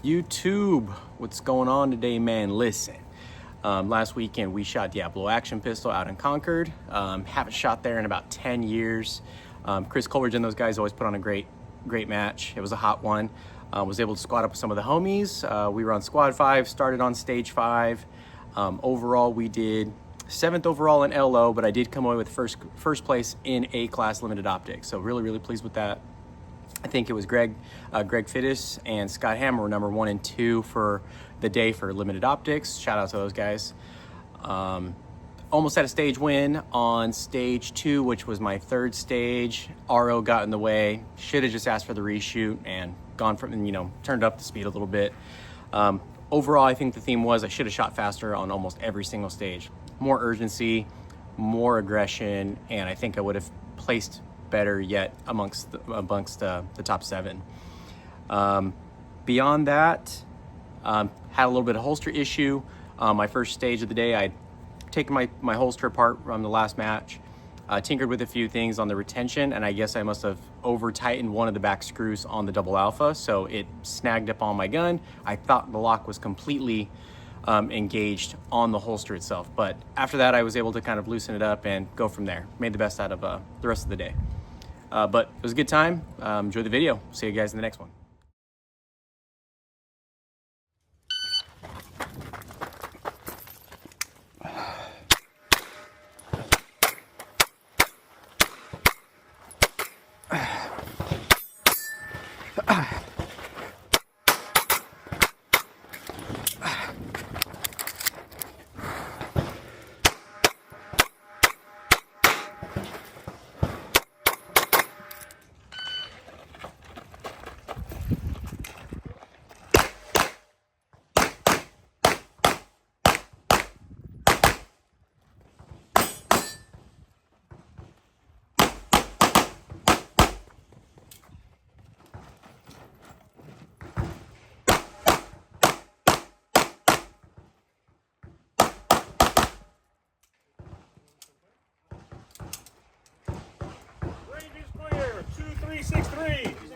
YouTube, what's going on today, man? Listen, last weekend we shot Diablo action pistol out in Concord. Haven't shot there in about 10 years. Chris Coleridge and those guys always put on a great match. It was a hot one. Was able to squad up with some of the homies. We were on squad 5, started on stage 5. Overall, we did 7th overall in LO, but I did come away with first place in A class limited optics. So really pleased with that. I think it was Greg Fittis and Scott Hammer were number 1 and 2 for the day for limited optics. Shout out to those guys. Almost had a stage win on stage 2, which was my 3rd stage. RO got in the way. Should have just asked for the reshoot and gone from, turned up the speed a little bit. Overall, I think the theme was I should have shot faster on almost every single stage. More urgency, more aggression, and I think I would have placed better yet amongst the top 7. Beyond that, had a little bit of holster issue. My first stage of the day, I'd taken my holster apart from the last match, tinkered with a few things on the retention, and I guess I must have over tightened one of the back screws on the double alpha, so it snagged up on my gun. I thought the lock was completely engaged on the holster itself, but after that I was able to kind of loosen it up and go from there. Made the best out of the rest of the day. But it was a good time. Enjoy the video. See you guys in the next one. Range is clear, 2363.